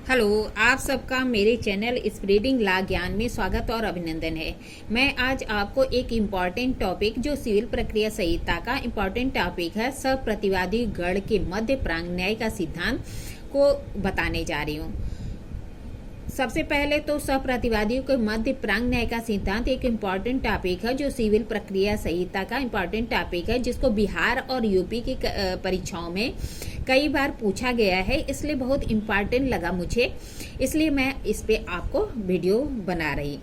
Hello, आप सबका मेरे चैनल स्प्रेडिंग ला ज्ञान में स्वागत और अभिनंदन है। मैं आज आपको एक इम्पॉर्टेंट टॉपिक जो सिविल प्रक्रिया संहिता का इम्पॉर्टेंट टॉपिक है सप्रतिवादी गण के मध्य प्रांग न्याय का सिद्धांत को बताने जा रही हूँ। सबसे पहले तो सप्रतिवादियों के मध्य प्रांग न्याय का सिद्धांत एक इम्पॉर्टेंट टॉपिक है जो सिविल प्रक्रिया संहिता का इम्पॉर्टेंट टॉपिक है, जिसको बिहार और यूपी की परीक्षाओं में कई बार पूछा गया है, इसलिए बहुत इम्पॉर्टेंट लगा मुझे, इसलिए मैं इस पे आपको वीडियो बना रही।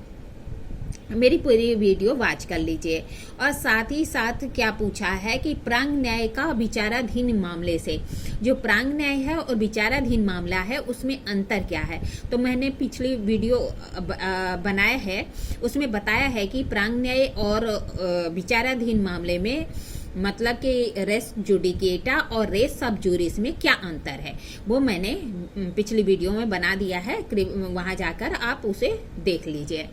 मेरी पूरी वीडियो वॉच कर लीजिए। और साथ ही साथ क्या पूछा है कि प्रांग न्याय का विचाराधीन मामले से, जो प्रांग न्याय है और विचाराधीन मामला है उसमें अंतर क्या है। तो मैंने पिछली वीडियो बनाया है, उसमें बताया है कि प्रांग न्याय और विचाराधीन मामले में मतलब कि रेस जुडिकेटा और रेस सब जूरिस में क्या अंतर है, वो मैंने पिछली वीडियो में बना दिया है, वहां जाकर आप उसे देख लीजिए।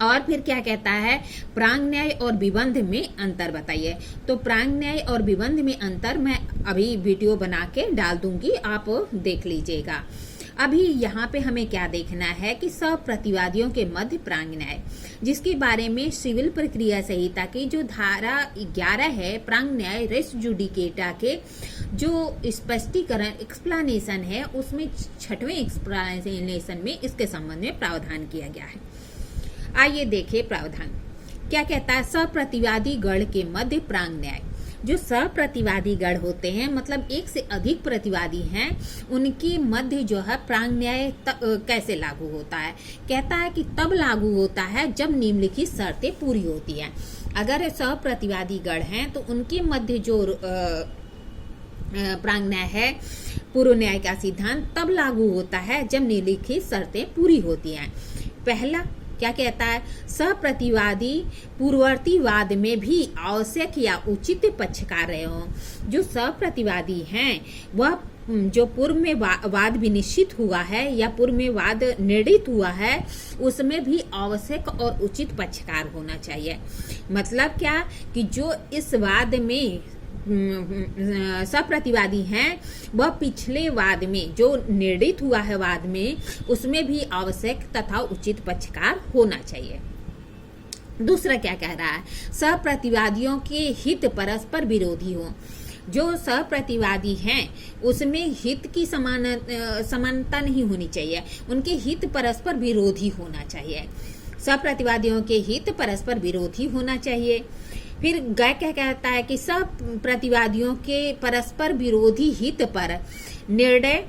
और फिर क्या कहता है, प्रांग न्याय और विबंध में अंतर बताइए। तो प्रांग न्याय और विबंध में अंतर मैं अभी वीडियो बना के डाल दूंगी, आप देख लीजिएगा। अभी यहाँ पे हमें क्या देखना है कि सप्रतिवादियों के मध्य प्रांग न्याय, जिसके बारे में सिविल प्रक्रिया संहिता की जो धारा 11 है, प्रांग न्याय रेस जुडिकेटा के जो स्पष्टीकरण एक्सप्लेनेशन है, उसमें 6वें एक्सप्लेनेशन में इसके संबंध में प्रावधान किया गया है। आइए देखिए प्रावधान क्या कहता है। सप्रतिवादी गण के मध्य प्रांग न्याय, जो सप्रतिवादी गण होते हैं मतलब एक से अधिक प्रतिवादी हैं, उनके मध्य जो है प्रांग न्याय कैसे लागू होता है। कहता है कि तब लागू होता है जब निम्नलिखित शर्तें पूरी होती हैं। अगर सप्रतिवादी गण हैं तो उनके मध्य जो प्रांग न्याय है, पूर्व न्याय का सिद्धांत तब लागू होता है जब निम्नलिखित शर्तें पूरी होती हैं। पहला क्या कहता है, सप्रतिवादी पूर्ववर्तीवाद में भी आवश्यक या उचित पक्षकार रहे हों। जो सप्रतिवादी हैं वह जो पूर्व में वाद भी निश्चित हुआ है या पूर्व में वाद निर्णित हुआ है, उसमें भी आवश्यक और उचित पक्षकार होना चाहिए। मतलब क्या कि जो इस वाद में सप्रतिवादी हैं वह पिछले वाद में जो निर्णित हुआ है वाद में, उसमें भी आवश्यक तथा उचित पक्षकार होना चाहिए। दूसरा क्या कह रहा है, सप्रतिवादियों के हित परस्पर विरोधी हो। जो सप्रतिवादी हैं उसमें हित की समानता नहीं होनी चाहिए, उनके हित परस्पर विरोधी होना चाहिए। सप्रतिवादियों के हित परस्पर विरोधी होना चाहिए। फिर क्या कहता है कि सब प्रतिवादियों के परस्पर विरोधी हित पर निर्णय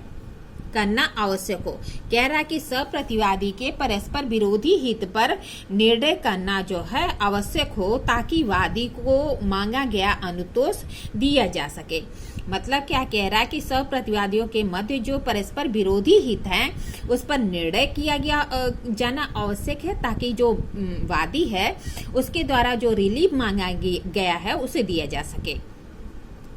करना आवश्यक हो। कह रहा है कि सब प्रतिवादी के परस्पर विरोधी हित पर निर्णय करना जो है आवश्यक हो, ताकि वादी को मांगा गया अनुतोष दिया जा सके। मतलब क्या कह रहा है कि सब प्रतिवादियों के मध्य जो परस्पर विरोधी हित हैं उस पर निर्णय किया जाना आवश्यक है, ताकि जो वादी है उसके द्वारा जो रिलीफ मांगा गया है उसे दिया जा सके।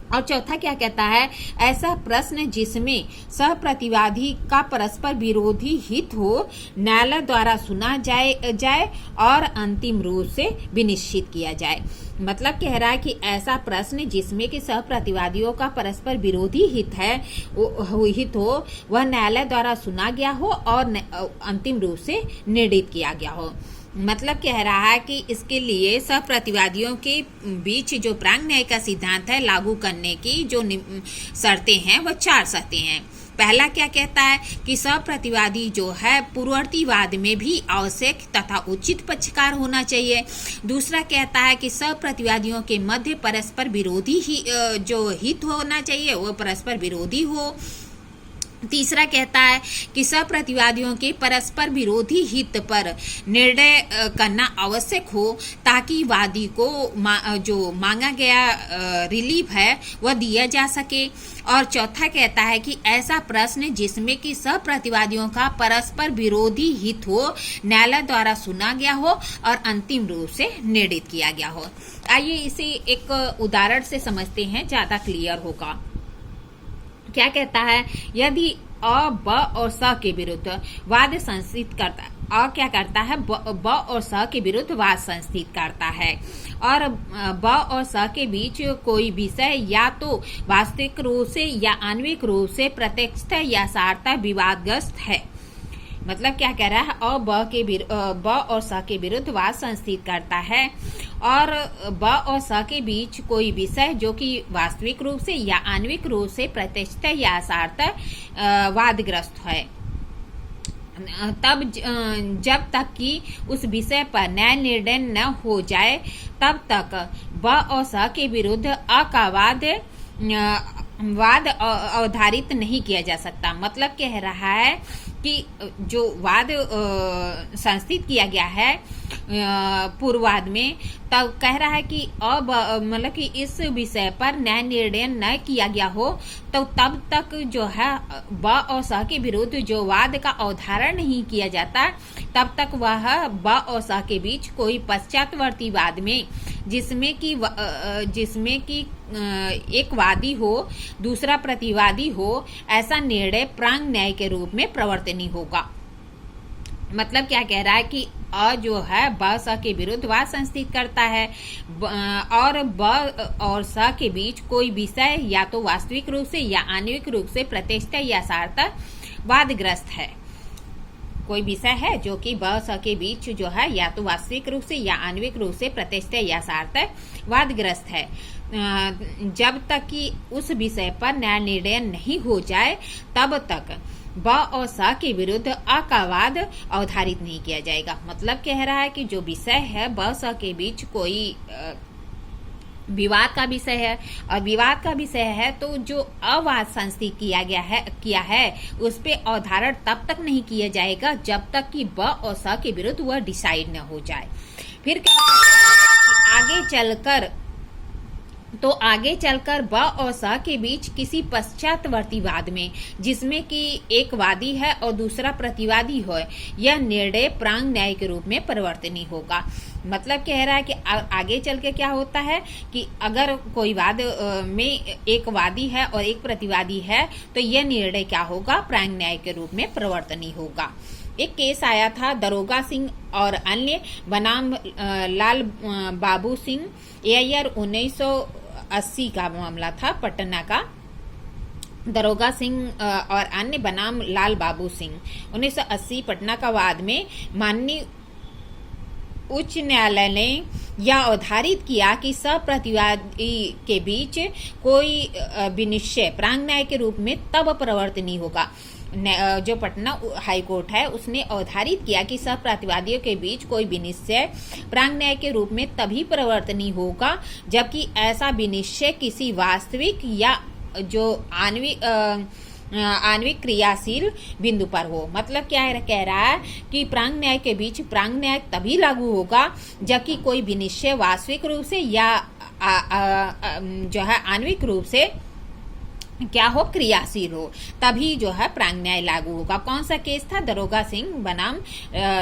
और चौथा क्या कहता है, ऐसा प्रश्न जिसमें सहप्रतिवादी का परस्पर विरोधी हित हो, न्यायालय द्वारा सुना जाए और अंतिम रूप से विनिश्चित किया जाए। मतलब कह रहा है कि ऐसा प्रश्न जिसमें कि सहप्रतिवादियों का परस्पर विरोधी हित हो, वह न्यायालय द्वारा सुना गया हो और अंतिम रूप से निर्णित किया गया हो। मतलब कह रहा है कि इसके लिए सहप्रतिवादियों के बीच जो प्रांग न्याय का सिद्धांत है लागू करने की जो शर्तें हैं वह 4 शर्तें हैं। पहला क्या कहता है कि सहप्रतिवादी जो है पूर्ववर्तीवाद में भी आवश्यक तथा उचित पक्षकार होना चाहिए। दूसरा कहता है कि सहप्रतिवादियों के मध्य परस्पर विरोधी जो हित होना चाहिए वह परस्पर विरोधी हो। तीसरा कहता है कि सप्रतिवादियों के परस्पर विरोधी हित पर निर्णय करना आवश्यक हो, ताकि वादी को जो मांगा गया रिलीफ है वह दिया जा सके। और चौथा कहता है कि ऐसा प्रश्न जिसमें कि सप्रतिवादियों का परस्पर विरोधी हित हो, न्यायालय द्वारा सुना गया हो और अंतिम रूप से निर्णित किया गया हो। आइए इसे एक उदाहरण से समझते हैं, ज्यादा क्लियर होगा। क्या कहता है, यदि अ, ब और स के विरुद्ध वाद संस्थित क्या करता है, ब और स के विरुद्ध वाद संस्थित करता है। और ब और स के बीच कोई विषय या तो वास्तविक रूप से या आणविक रूप से प्रत्यक्ष या सार्थक विवादग्रस्त है। मतलब क्या कह रहा है, ब और स के विरुद्ध वाद संस्थित करता है, और ब और स के बीच कोई विषय जो कि वास्तविक रूप से या आणविक रूप से प्रत्यक्ष या सार्थक वादग्रस्त है। तब जब तक कि उस विषय पर न्याय निर्णय न हो जाए तब तक ब और स के विरुद्ध अ का वाद अवधारित नहीं किया जा सकता। मतलब कह रहा है कि जो वाद संस्थित किया गया है पूर्ववाद में, तब कह रहा है कि अब मतलब कि इस विषय पर न्याय निर्णय न किया गया हो तो तब तक जो है ब और स के विरुद्ध जो वाद का अवधारण नहीं किया जाता, तब तक वह ब और स के बीच कोई पश्चातवर्ती वाद में जिसमें कि एक वादी हो दूसरा प्रतिवादी हो, ऐसा निर्णय प्रांग न्याय के रूप में प्रवर्तनीय होगा। मतलब क्या कह रहा है कि अ जो है ब स के विरुद्ध वाद संस्थित करता है, और ब और स के बीच कोई विषय या तो वास्तविक रूप से या आणविक रूप से प्रत्यक्ष या सार्थक वादग्रस्त है। कोई विषय है जो कि ब स के बीच जो है या तो वास्तविक रूप से या आणविक रूप से प्रत्यक्ष या सार्थक वादग्रस्त है। जब तक कि उस विषय पर न्याय निर्णय नहीं हो जाए तब तक ब और स के विरुद्ध अ का वाद अवधारित नहीं किया जाएगा। मतलब कह रहा है कि जो विषय है ब स के बीच कोई विवाद का विषय है और विवाद का विषय है, तो जो अवाद संस्थित किया है उस पे अवधारण तब तक नहीं किया जाएगा जब तक कि ब और स के विरुद्ध वह डिसाइड न हो जाए। फिर क्या आगे चलकर ब और स के बीच किसी पश्चातवर्ती वाद में जिसमें कि एक वादी है और दूसरा प्रतिवादी हो, यह निर्णय प्रांग न्याय के रूप में परिवर्तनीय होगा। मतलब कह रहा है कि आगे चल के क्या होता है कि अगर कोई वाद में एक वादी है और एक प्रतिवादी है तो यह निर्णय क्या होगा, प्रांग न्याय के रूप में परिवर्तनीय होगा। एक केस आया था दरोगा सिंह और अन्य बनाम लाल बाबू सिंह, ईयर 1980 का मामला था, पटना का। दरोगा सिंह और अन्य बनाम लाल बाबू सिंह 1980 पटना का वाद में माननीय उच्च न्यायालय ने यह अवधारित किया कि प्रतिवादी के बीच कोई विनिश्चय प्रांग न्याय के रूप में तब परिवर्तनीय होगा। जो पटना हाई कोर्ट है उसने अवधारित किया कि सब प्रतिवादियों के बीच कोई विनिश्चय प्रांग न्याय के रूप में तभी परिवर्तनीय होगा जबकि ऐसा विनिश्चय किसी वास्तविक या जो आणविक क्रियाशील बिंदु पर हो। मतलब क्या कह रहा है कि प्रांग न्याय के बीच प्रांग न्याय तभी लागू होगा जबकि कोई विनिश्चय वास्तविक रूप से या जो है आणविक रूप से क्या हो, क्रियाशील हो, तभी जो है प्रांग न्याय लागू होगा। कौन सा केस था, दरोगा सिंह बनाम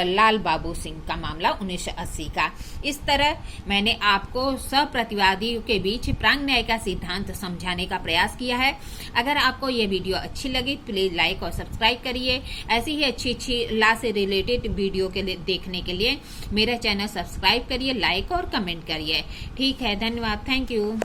लाल बाबू सिंह का मामला 1980 का। इस तरह मैंने आपको सब प्रतिवादियों के बीच प्रांग न्याय का सिद्धांत समझाने का प्रयास किया है। अगर आपको ये वीडियो अच्छी लगी प्लीज लाइक और सब्सक्राइब करिए। ऐसी ही अच्छी लॉ से रिलेटेड वीडियो के लिए देखने के लिए मेरा चैनल सब्सक्राइब करिए, लाइक और कमेंट करिए। ठीक है, धन्यवाद, थैंक यू।